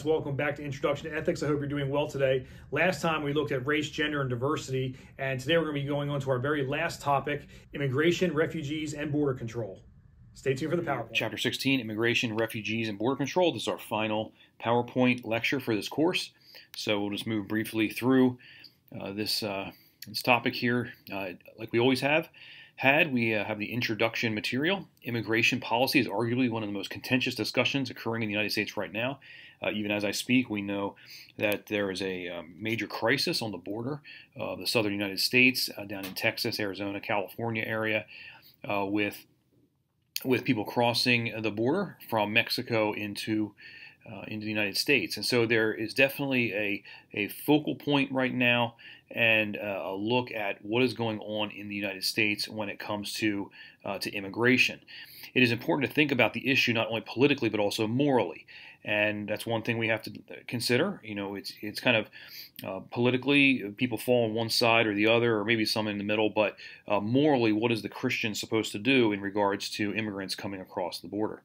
Welcome back to Introduction to Ethics. I hope you're doing well today. Last time we looked at race, gender, and diversity, and today we're going to be going on to our very last topic, immigration, refugees, and border control. Stay tuned for the PowerPoint. Chapter 16, Immigration, Refugees, and Border Control. This is our final PowerPoint lecture for this course. So we'll just move briefly through this topic here. Like we always have we have the introduction material. Immigration policy is arguably one of the most contentious discussions occurring in the United States right now. Even as I speak, we know that there is a major crisis on the border of the southern United States, down in Texas, Arizona, California area, with people crossing the border from Mexico into the United States. And so there is definitely a focal point right now and a look at what is going on in the United States when it comes to immigration. It is important to think about the issue not only politically but also morally. And that's one thing we have to consider. You know, it's kind of politically, people fall on one side or the other, or maybe some in the middle, but morally, what is the Christian supposed to do in regards to immigrants coming across the border?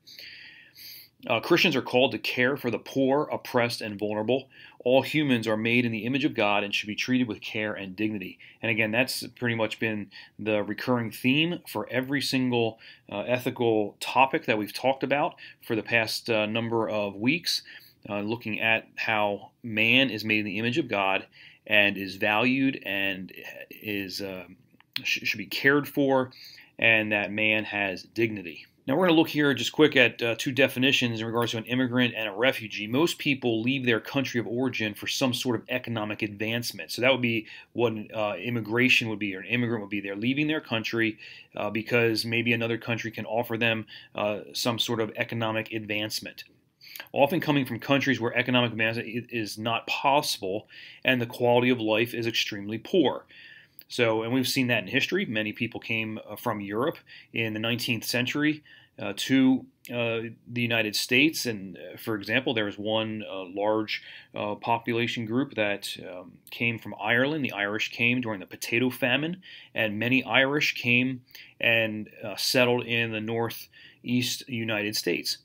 Christians are called to care for the poor, oppressed, and vulnerable. All humans are made in the image of God and should be treated with care and dignity. And again, that's pretty much been the recurring theme for every single ethical topic that we've talked about for the past number of weeks, looking at how man is made in the image of God and is valued and should be cared for, and that man has dignity. Now we're going to look here just quick at two definitions in regards to an immigrant and a refugee. Most people leave their country of origin for some sort of economic advancement. So that would be what immigration would be, or an immigrant would be. They're leaving their country because maybe another country can offer them some sort of economic advancement. Often coming from countries where economic advancement is not possible and the quality of life is extremely poor. So, and we've seen that in history. Many people came from Europe in the 19th century to the United States. And for example, there was one large population group that came from Ireland. The Irish came during the potato famine, and many Irish came and settled in the northeast United States.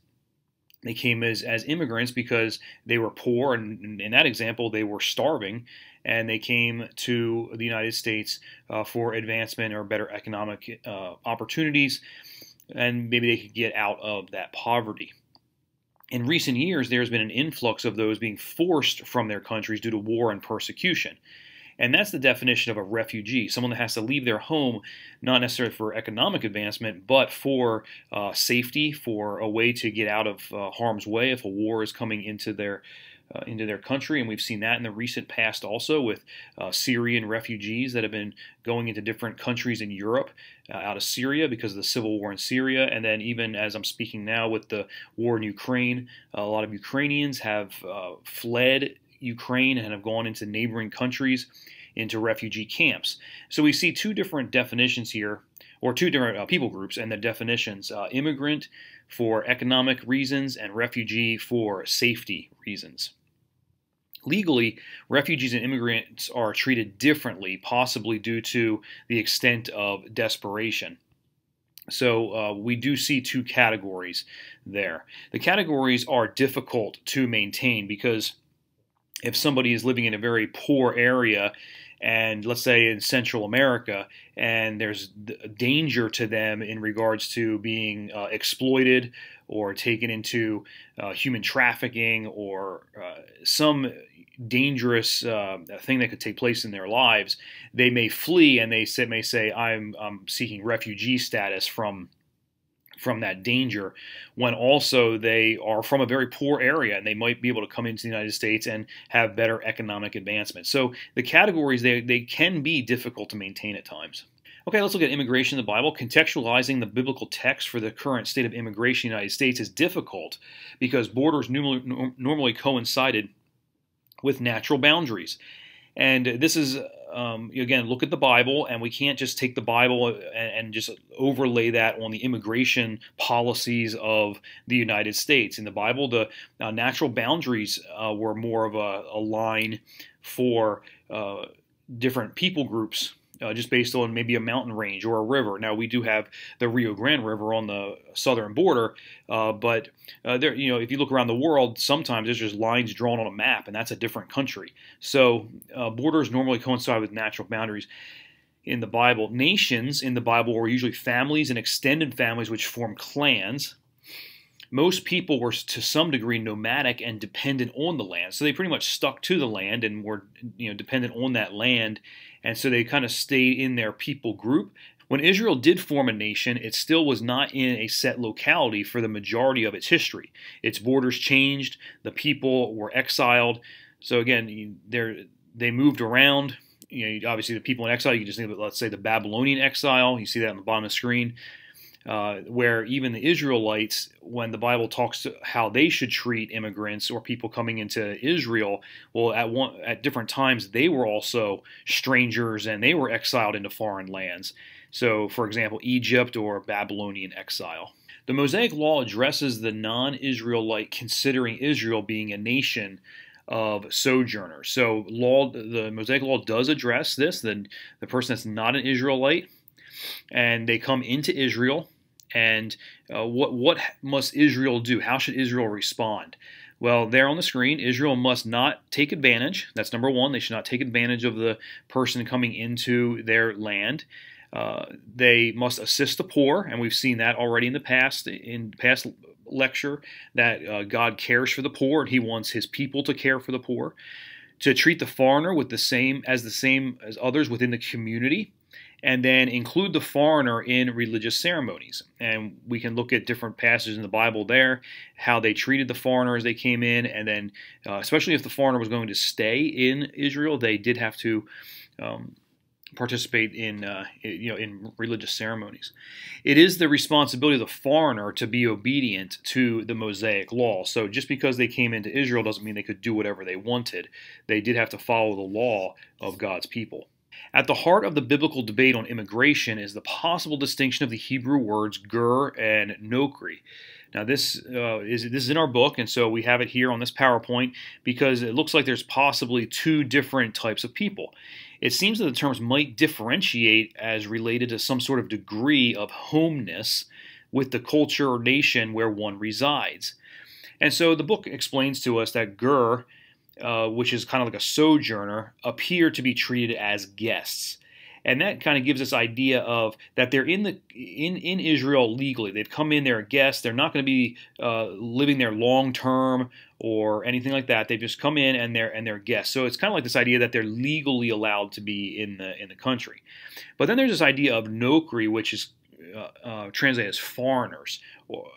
They came as immigrants because they were poor, and in that example, they were starving, and they came to the United States for advancement or better economic opportunities, and maybe they could get out of that poverty. In recent years, there's been an influx of those being forced from their countries due to war and persecution. And that's the definition of a refugee, someone that has to leave their home, not necessarily for economic advancement, but for safety, for a way to get out of harm's way if a war is coming into their country. And we've seen that in the recent past also with Syrian refugees that have been going into different countries in Europe out of Syria because of the civil war in Syria. And then even as I'm speaking now with the war in Ukraine, a lot of Ukrainians have fled Ukraine and have gone into neighboring countries, into refugee camps. So we see two different definitions here, or two different people groups and the definitions: immigrant for economic reasons and refugee for safety reasons. Legally, refugees and immigrants are treated differently, possibly due to the extent of desperation. So we do see two categories there. The categories are difficult to maintain because if somebody is living in a very poor area, and let's say in Central America, and there's danger to them in regards to being exploited or taken into human trafficking or some dangerous thing that could take place in their lives, they may flee and they may say, I'm seeking refugee status from that danger, when also they are from a very poor area and they might be able to come into the United States and have better economic advancement. So the categories, they can be difficult to maintain at times. Okay, let's look at immigration in the Bible. Contextualizing the biblical text for the current state of immigration in the United States is difficult because borders normally coincided with natural boundaries. And this is, again, look at the Bible, and we can't just take the Bible and just overlay that on the immigration policies of the United States. In the Bible, the natural boundaries were more of a line for different people groups just based on maybe a mountain range or a river. Now, we do have the Rio Grande River on the southern border, but there, if you look around the world, sometimes there's just lines drawn on a map, and that's a different country. So borders normally coincide with natural boundaries. In the Bible, nations in the Bible were usually families and extended families which form clans. Most people were to some degree nomadic and dependent on the land. So they pretty much stuck to the land and were dependent on that land. And so they kind of stayed in their people group. When Israel did form a nation, it still was not in a set locality for the majority of its history. Its borders changed. The people were exiled. So again, they moved around. Obviously the people in exile, you can just think of it, let's say the Babylonian exile. You see that on the bottom of the screen, where even the Israelites, when the Bible talks to how they should treat immigrants or people coming into Israel, well, at different times they were also strangers and they were exiled into foreign lands. So, for example, Egypt or Babylonian exile. The Mosaic Law addresses the non-Israelite considering Israel being a nation of sojourners. So the Mosaic Law does address this, the person that's not an Israelite, and they come into Israel, and what must Israel do? How should Israel respond? Well, there on the screen, Israel must not take advantage. That's number one. They should not take advantage of the person coming into their land. They must assist the poor, and we've seen that already in the past lecture, that God cares for the poor and he wants his people to care for the poor. To treat the foreigner with the same as others within the community, and then include the foreigner in religious ceremonies. And we can look at different passages in the Bible there, how they treated the foreigner as they came in, and then especially if the foreigner was going to stay in Israel, they did have to participate in religious ceremonies. It is the responsibility of the foreigner to be obedient to the Mosaic Law. So just because they came into Israel doesn't mean they could do whatever they wanted. They did have to follow the law of God's people. At the heart of the biblical debate on immigration is the possible distinction of the Hebrew words ger and nokri. Now this is in our book, and so we have it here on this PowerPoint because it looks like there's possibly two different types of people. It seems that the terms might differentiate as related to some sort of degree of homeness with the culture or nation where one resides. And so the book explains to us that ger, which is kind of like a sojourner, appear to be treated as guests. And that kind of gives us idea of that they're in Israel legally. They've come in, they're a guest. They're not going to be living there long term or anything like that. They've just come in and they're guests. So it's kind of like this idea that they're legally allowed to be in the country. But then there's this idea of nokri, which is translated as foreigners,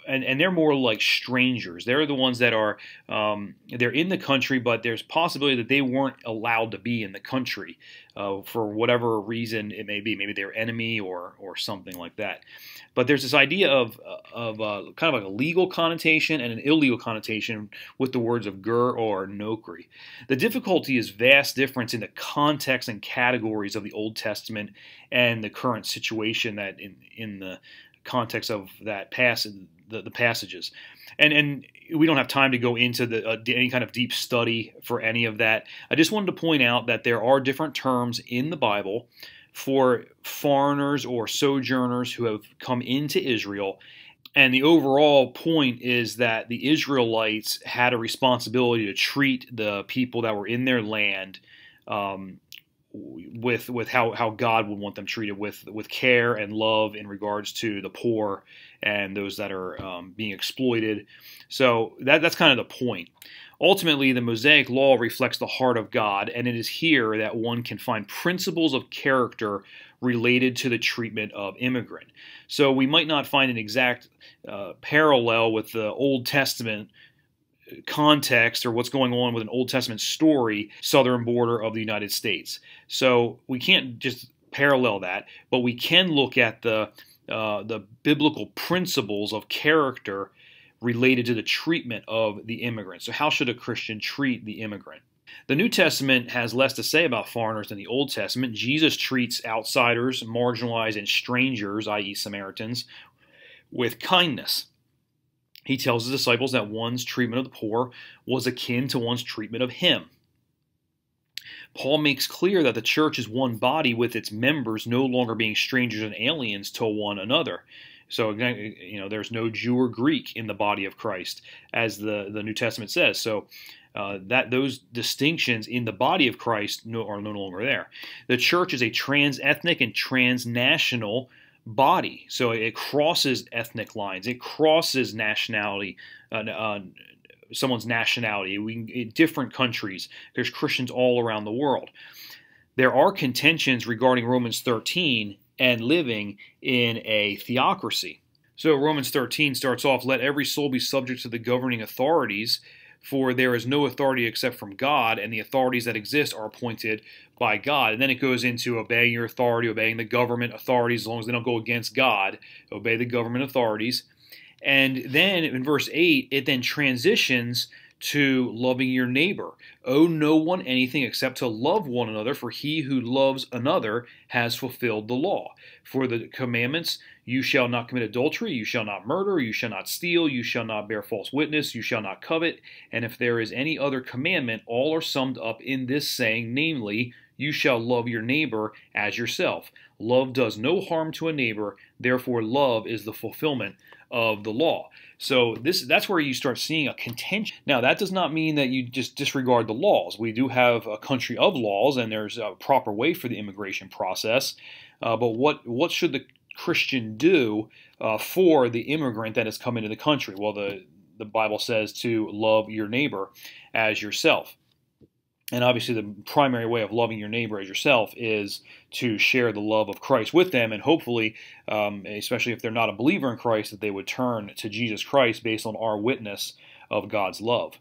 and they're more like strangers. They're the ones that are they're in the country, but there's possibility that they weren't allowed to be in the country for whatever reason it may be. Maybe they're enemy or something like that. But there's this idea of kind of like a legal connotation and an illegal connotation with the words of ger or nokri. The difficulty is vast difference in the context and categories of the Old Testament and the current situation that in the context of that the passages. And we don't have time to go into any kind of deep study for any of that. I just wanted to point out that there are different terms in the Bible for foreigners or sojourners who have come into Israel. And the overall point is that the Israelites had a responsibility to treat the people that were in their land with how God would want them treated, with care and love in regards to the poor and those that are being exploited. So that's kind of the point. Ultimately, the Mosaic Law reflects the heart of God, and it is here that one can find principles of character related to the treatment of immigrant. So we might not find an exact parallel with the Old Testament context or what's going on with an Old Testament story, southern border of the United States. So we can't just parallel that, but we can look at the biblical principles of character related to the treatment of the immigrant. So how should a Christian treat the immigrant? The New Testament has less to say about foreigners than the Old Testament. Jesus treats outsiders, marginalized, and strangers, i.e. Samaritans, with kindness. He tells his disciples that one's treatment of the poor was akin to one's treatment of him. Paul makes clear that the church is one body with its members no longer being strangers and aliens to one another. So again, there's no Jew or Greek in the body of Christ, as the New Testament says. So that those distinctions in the body of Christ are no longer there. The church is a trans-ethnic and transnational body. So it crosses ethnic lines. It crosses nationality, someone's nationality. In different countries, there's Christians all around the world. There are contentions regarding Romans 13 and living in a theocracy. So Romans 13 starts off, "Let every soul be subject to the governing authorities, for there is no authority except from God, and the authorities that exist are appointed by God." And then it goes into obeying your authority, obeying the government authorities, as long as they don't go against God, obey the government authorities. And then in verse 8, it then transitions to loving your neighbor. "Owe no one anything except to love one another, for he who loves another has fulfilled the law. For the commandments, you shall not commit adultery, you shall not murder, you shall not steal, you shall not bear false witness, you shall not covet. And if there is any other commandment, all are summed up in this saying, namely, you shall love your neighbor as yourself. Love does no harm to a neighbor, therefore love is the fulfillment of the law." So that's where you start seeing a contention. Now, that does not mean that you just disregard the laws. We do have a country of laws, and there's a proper way for the immigration process. But what should the Christian do for the immigrant that has come into the country? Well, the Bible says to love your neighbor as yourself. And obviously the primary way of loving your neighbor as yourself is to share the love of Christ with them, and hopefully, especially if they're not a believer in Christ, that they would turn to Jesus Christ based on our witness of God's love.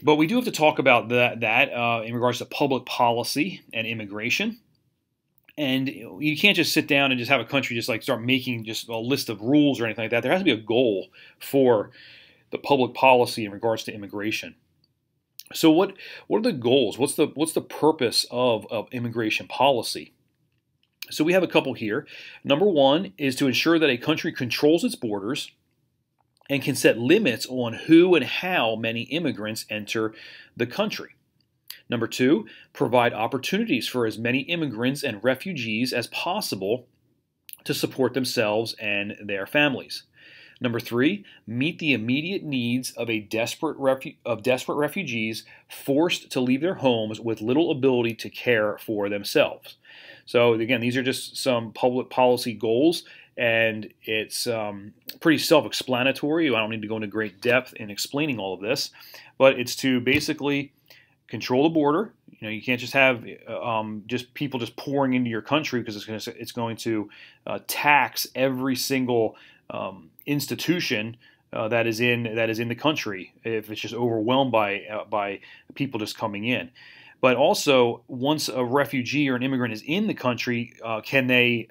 But we do have to talk about that in regards to public policy and immigration. And you can't just sit down and just have a country just like start making just a list of rules or anything like that. There has to be a goal for the public policy in regards to immigration. So what are the goals? What's the purpose of immigration policy? So we have a couple here. Number one is to ensure that a country controls its borders and can set limits on who and how many immigrants enter the country. Number two, provide opportunities for as many immigrants and refugees as possible to support themselves and their families. Number three, meet the immediate needs of desperate refugees forced to leave their homes with little ability to care for themselves. So again, these are just some public policy goals, and it's pretty self-explanatory. I don't need to go into great depth in explaining all of this, but it's to basically control the border. You can't just have just people just pouring into your country, because it's going to tax every single institution that is in the country if it's just overwhelmed by people just coming in. But also, once a refugee or an immigrant is in the country, can they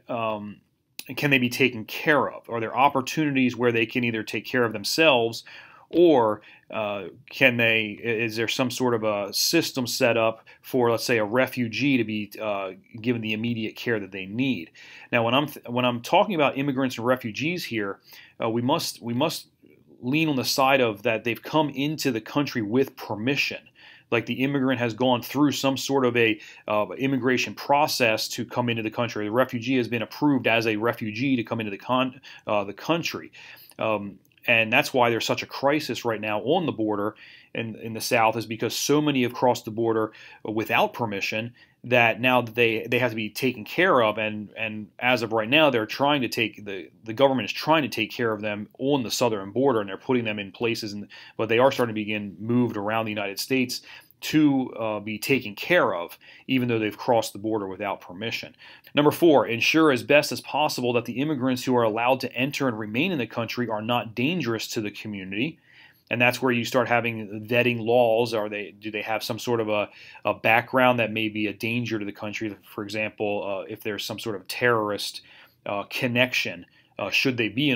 be taken care of? Are there opportunities where they can either take care of themselves, or is there some sort of a system set up for, let's say, a refugee to be given the immediate care that they need? Now, when I'm talking about immigrants and refugees here, we must lean on the side of that they've come into the country with permission. Like the immigrant has gone through some sort of a immigration process to come into the country. The refugee has been approved as a refugee to come into the country. And that's why there's such a crisis right now on the border in the South, is because so many have crossed the border without permission that now they have to be taken care of. And as of right now, they're trying to the government is trying to take care of them on the southern border, and they're putting them in places, but they are starting to begin moved around the United States to be taken care of, even though they've crossed the border without permission. Number four, ensure as best as possible that the immigrants who are allowed to enter and remain in the country are not dangerous to the community. And that's where you start having vetting laws. Do they have some sort of a background that may be a danger to the country? For example, if there's some sort of terrorist connection, should they be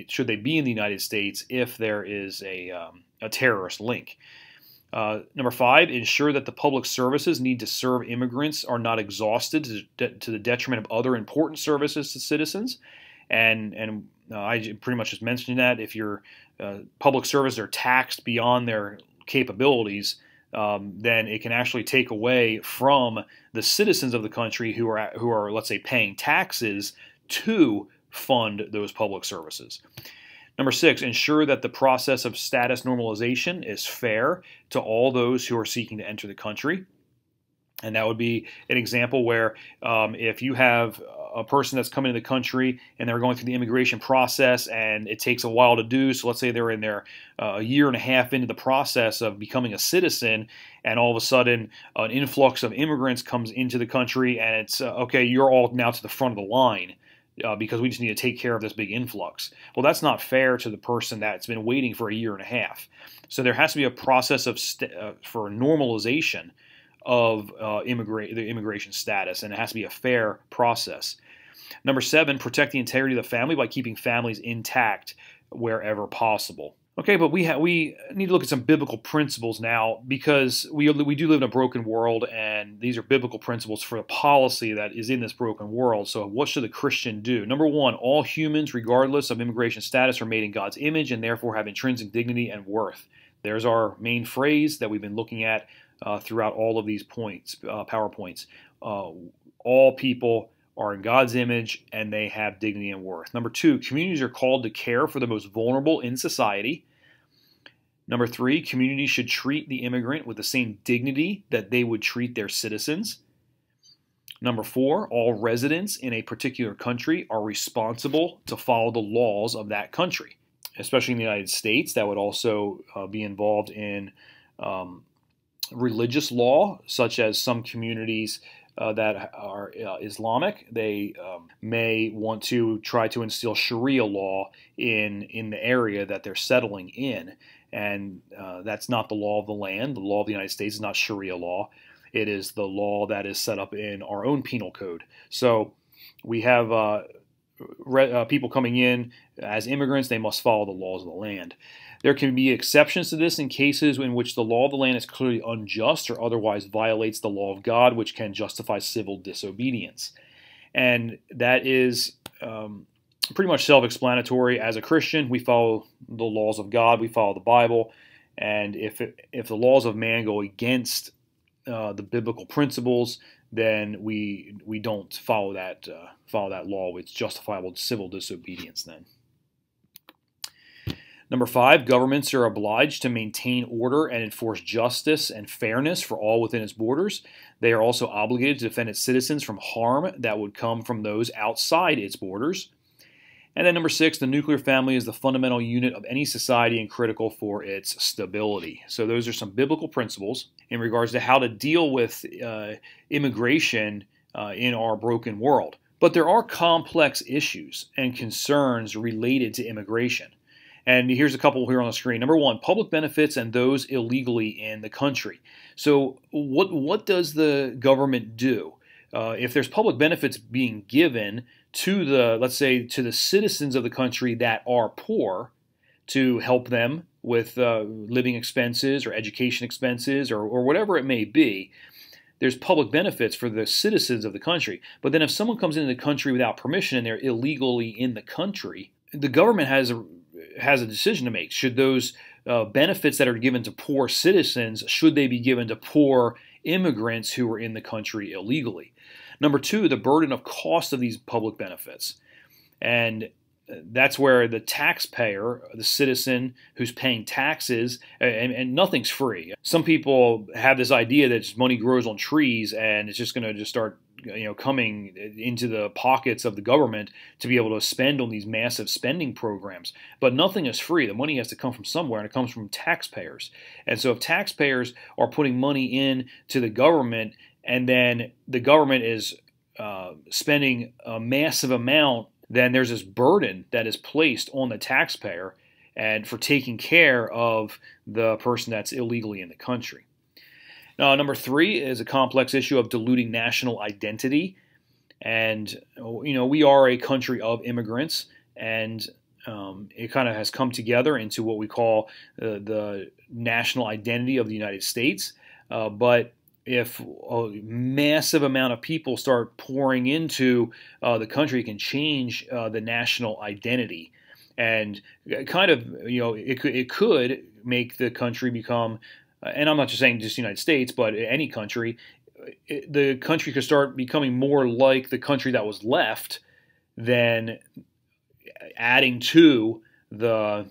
should they be in the United States if there is a terrorist link? Number five, ensure that the public services need to serve immigrants are not exhausted to the detriment of other important services to citizens. And I pretty much just mentioned that if your public services are taxed beyond their capabilities, then it can actually take away from the citizens of the country who are, let's say, paying taxes to fund those public services. Number 6, ensure that the process of status normalization is fair to all those who are seeking to enter the country. And that would be an example where if you have a person that's coming to the country and they're going through the immigration process and it takes a while to do, so let's say they're in there a year and a half into the process of becoming a citizen, and all of a sudden an influx of immigrants comes into the country and it's, okay, you're all now to the front of the line. Because we just need to take care of this big influx. Well, that's not fair to the person that's been waiting for a year and a half. So there has to be a process of for normalization of the immigration status, and it has to be a fair process. Number 7, protect the integrity of the family by keeping families intact wherever possible. Okay, but we need to look at some biblical principles now, because we do live in a broken world, and these are biblical principles for the policy that is in this broken world. So what should the Christian do? Number 1, all humans, regardless of immigration status, are made in God's image and therefore have intrinsic dignity and worth. There's our main phrase that we've been looking at throughout all of these PowerPoints. All people are in God's image and they have dignity and worth. Number 2, communities are called to care for the most vulnerable in society. Number 3, communities should treat the immigrant with the same dignity that they would treat their citizens. Number 4, all residents in a particular country are responsible to follow the laws of that country, especially in the United States. That would also be involved in religious law, such as some communities that are Islamic. They may want to try to instill Sharia law in the area that they're settling in. And that's not the law of the land. The law of the United States is not Sharia law. It is the law that is set up in our own penal code. So we have people coming in as immigrants. They must follow the laws of the land. There can be exceptions to this in cases in which the law of the land is clearly unjust or otherwise violates the law of God, which can justify civil disobedience. And that is pretty much self-explanatory. As a Christian, we follow the laws of God. We follow the Bible. And if the laws of man go against the biblical principles, then we don't follow that law. It's justifiable civil disobedience then. Number 5, governments are obliged to maintain order and enforce justice and fairness for all within its borders. They are also obligated to defend its citizens from harm that would come from those outside its borders. And then number 6, the nuclear family is the fundamental unit of any society and critical for its stability. So those are some biblical principles in regards to how to deal with immigration in our broken world. But there are complex issues and concerns related to immigration. And here's a couple here on the screen. Number 1, public benefits and those illegally in the country. So what does the government do? If there's public benefits being given to let's say, to the citizens of the country that are poor, to help them with living expenses or education expenses or whatever it may be, there's public benefits for the citizens of the country. But then if someone comes into the country without permission and they're illegally in the country, the government has a decision to make. Should those benefits that are given to poor citizens, should they be given to poor immigrants who are in the country illegally? Number 2, the burden of cost of these public benefits. And that's where the taxpayer, the citizen who's paying taxes, and nothing's free. Some people have this idea that just money grows on trees and it's just going to just start coming into the pockets of the government to be able to spend on these massive spending programs. But nothing is free. The money has to come from somewhere, and it comes from taxpayers. And so if taxpayers are putting money in to the government, and then the government is spending a massive amount, then there's this burden that is placed on the taxpayer and for taking care of the person that's illegally in the country. Number 3 is a complex issue of diluting national identity. And, we are a country of immigrants, and it kind of has come together into what we call the national identity of the United States. But if a massive amount of people start pouring into the country, it can change the national identity. And kind of, it could make the country become and I'm not just saying just the United States, but any country, the country could start becoming more like the country that was left than adding to the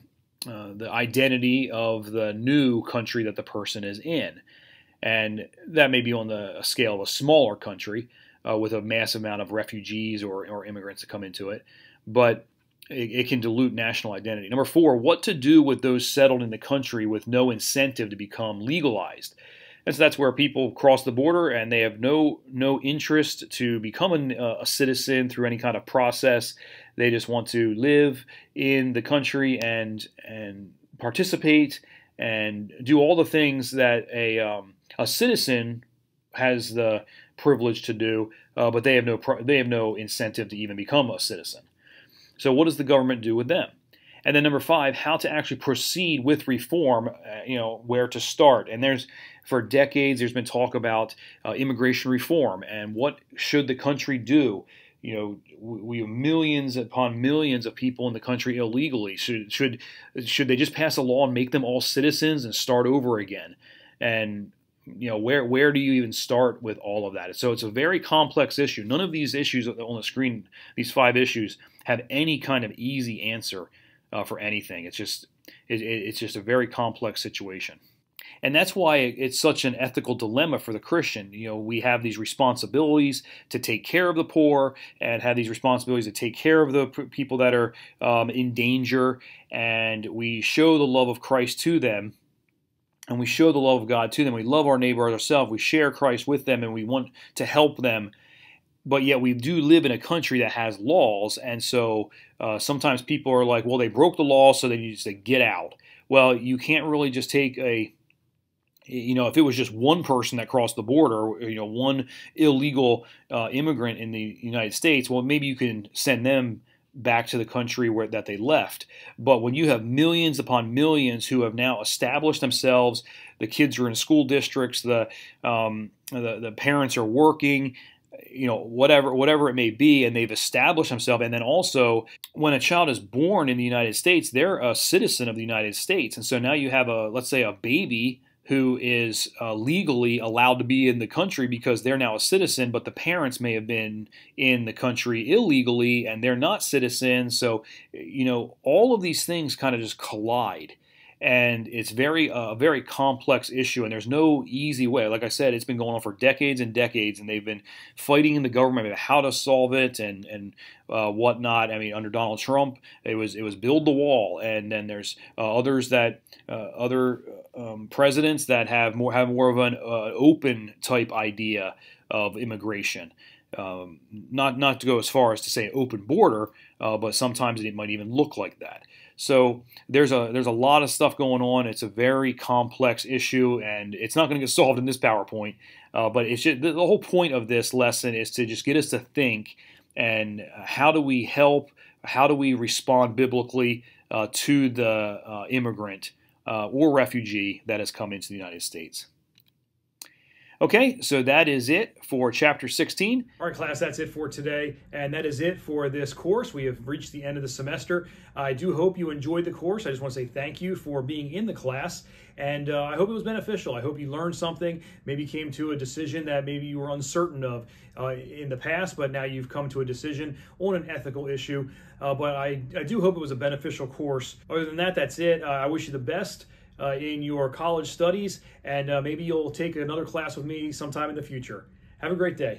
identity of the new country that the person is in. And that may be on the scale of a smaller country with a massive amount of refugees or immigrants that come into it. But it can dilute national identity. Number 4, what to do with those settled in the country with no incentive to become legalized. And so that's where people cross the border and they have no interest to become a citizen through any kind of process. They just want to live in the country and participate and do all the things that a citizen has the privilege to do, but they have no incentive to even become a citizen. So what does the government do with them? And then number 5, how to actually proceed with reform, where to start. And for decades, there's been talk about immigration reform and what should the country do. We have millions upon millions of people in the country illegally. Should they just pass a law and make them all citizens and start over again? And where do you even start with all of that? So it's a very complex issue. None of these issues on the screen, these 5 issues, have any kind of easy answer for anything. It's just a very complex situation. And that's why it's such an ethical dilemma for the Christian. We have these responsibilities to take care of the poor and have these responsibilities to take care of the people that are in danger. And we show the love of Christ to them. And we show the love of God to them. We love our neighbor as ourselves. We share Christ with them and we want to help them. But yet we do live in a country that has laws. And so sometimes people are like, well, they broke the law, so they need to say, get out. Well, you can't really just take if it was just one person that crossed the border, one illegal immigrant in the United States, well, maybe you can send them back to the country that they left. But when you have millions upon millions who have now established themselves, the kids are in school districts, the parents are working, whatever it may be, and they've established themselves. And then also, when a child is born in the United States, they're a citizen of the United States. And so now you have let's say a baby who is legally allowed to be in the country because they're now a citizen, but the parents may have been in the country illegally and they're not citizens. So, all of these things kind of just collide. And it's a very complex issue, and there's no easy way. Like I said, it's been going on for decades and decades, and they've been fighting in the government about how to solve it and whatnot. I mean, under Donald Trump, it was build the wall, and then there's others that other presidents that have more of an open type idea of immigration. Not to go as far as to say open border, but sometimes it might even look like that. So there's a lot of stuff going on. It's a very complex issue, and it's not going to get solved in this PowerPoint. But it's just, the whole point of this lesson is to just get us to think, and how do we help? How do we respond biblically to the immigrant or refugee that has come into the United States? Okay, so that is it for Chapter 16. All right, class, that's it for today, and that is it for this course. We have reached the end of the semester. I do hope you enjoyed the course. I just want to say thank you for being in the class, and I hope it was beneficial. I hope you learned something, maybe came to a decision that maybe you were uncertain of in the past, but now you've come to a decision on an ethical issue. But I do hope it was a beneficial course. Other than that, that's it. I wish you the best in your college studies, and maybe you'll take another class with me sometime in the future. Have a great day.